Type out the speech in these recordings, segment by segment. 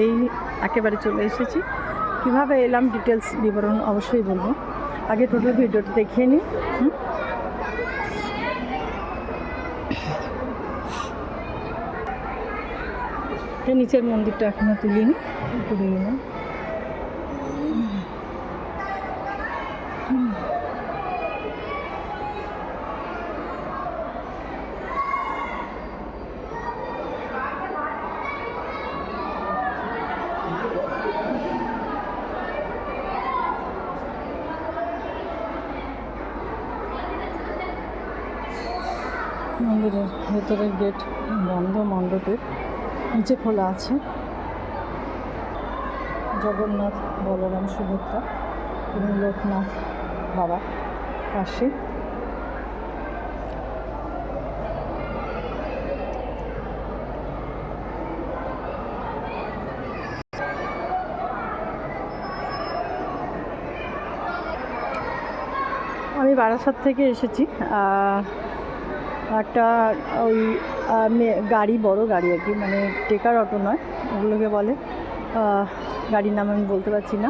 এই একেবারে চলে এসেছি। কীভাবে এলাম ডিটেলস বিবরণ অবশ্যই বলবো, আগে টোটাল ভিডিওটা দেখিয়ে নিই। নিচের মন্দিরটা এখনও তুলিনি, ঘুরে গেলাম। মন্দিরের ভেতরের গেট বন্ধ, মণ্ডপের নিচে খোলা আছে। জগন্নাথ, বলরাম, সুভদ্রা এবং লোকনাথ বাবা পাশে। আমি বারাসাত থেকে এসেছি। একটা ওই গাড়ি, বড় গাড়ি আর কি, মানে টেকার অটো নয়, ওগুলোকে বলে, গাড়ির নাম আমি বলতে পারছি না,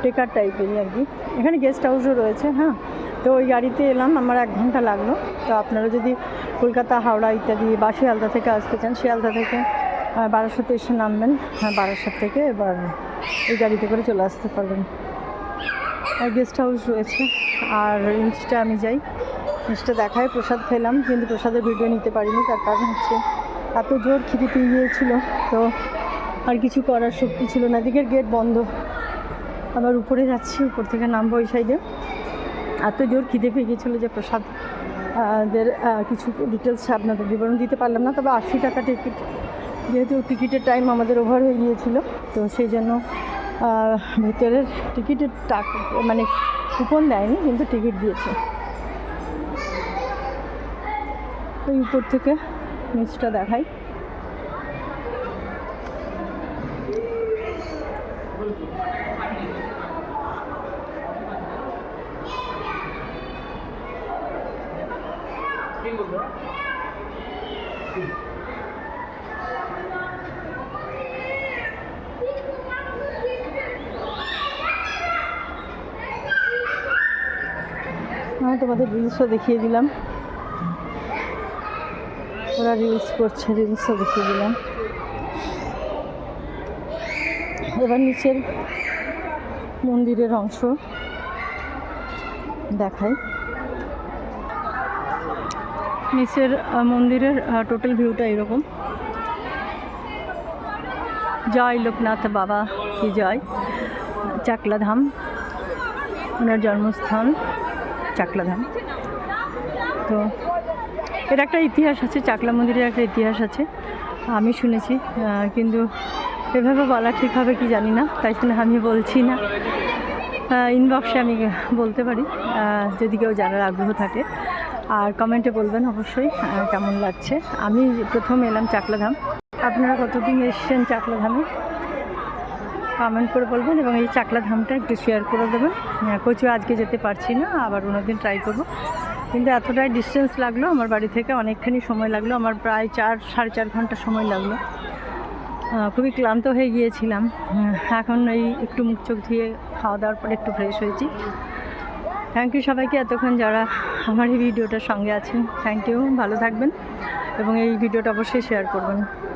টেকার টাইপেরই আর কি। এখানে গেস্ট হাউসও রয়েছে। হ্যাঁ, তো ওই গাড়িতে এলাম, আমার 1 ঘন্টা লাগলো। তো আপনারা যদি কলকাতা, হাওড়া ইত্যাদি বা শিয়ালদা থেকে আসতে চান, শিয়ালদা থেকে বারাসাতে এসে নামবেন, বারাসাত থেকে এবার এই গাড়িতে করে চলে আসতে পারবেন। আর গেস্ট হাউস রয়েছে। আর ইঞ্চটা আমি যাই, জিনিসটা দেখায়, প্রসাদ খেলাম, কিন্তু প্রসাদের ভিডিও নিতে পারিনি। তার কারণ হচ্ছে এত জোর খিদে পেয়ে গিয়েছিল, তো আর কিছু করার শক্তি ছিল না। দিকের গেট বন্ধ, আবার উপরে যাচ্ছি, উপর থেকে নামবো ওই সাইডে। এত জোর খিদে পেয়ে গিয়েছিলো যে প্রসাদের কিছু ডিটেলস আপনাদের বিবরণ দিতে পারলাম না। তবে 80 টাকা টিকিট, যেহেতু টিকিটের টাইম আমাদের ওভার হয়ে গিয়েছিল, তো সেই জন্য ভেতরের টিকিটের টাকা মানে কুপন দেয়নি, কিন্তু টিকিট দিয়েছে। ওই উপর থেকে নিচটা দেখাই। আমি তোমাদের রিলসও দেখিয়ে দিলাম, ওরা রিলস করছে, রিলসও দেখিয়ে দিলাম। এবার নিচের মন্দিরের অংশ দেখাই। নিচের মন্দিরের টোটাল ভিউটা এরকম। জয় লোকনাথ বাবা কি জয়। চাকলাধাম, ওনার জন্মস্থান চাকলাধাম। তো এর একটা ইতিহাস আছে, চাকলা মন্দিরের একটা ইতিহাস আছে, আমি শুনেছি, কিন্তু এভাবে বলা ঠিক হবে কি জানি না, তাই জন্য আমি বলছি না। ইনবক্সে আমি বলতে পারি যদি কেউ জানার আগ্রহ থাকে। আর কমেন্টে বলবেন অবশ্যই কেমন লাগছে। আমি প্রথম এলাম চাকলাধাম, আপনারা কতদিন এসেছেন চাকলাধামে কমেন্ট করে বলবেন, এবং এই চাকলাধামটা একটু শেয়ার করে দেবেন। কচু আজকে যেতে পারছি না, আবার অন্যদিন ট্রাই করব। কিন্তু এতটাই ডিস্টেন্স লাগলো আমার বাড়ি থেকে, অনেকখানি সময় লাগলো, আমার প্রায় 4-4.5 ঘন্টা সময় লাগলো। খুবই ক্লান্ত হয়ে গিয়েছিলাম। এখন এই একটু মুখ চোখ ধুয়ে খাওয়া দাওয়ার পরে একটু ফ্রেশ হয়েছি। থ্যাংক ইউ সবাইকে এতক্ষণ যারা আমার এই ভিডিওটার সঙ্গে আছেন, থ্যাংক ইউ, ভালো থাকবেন এবং এই ভিডিওটা অবশ্যই শেয়ার করবেন।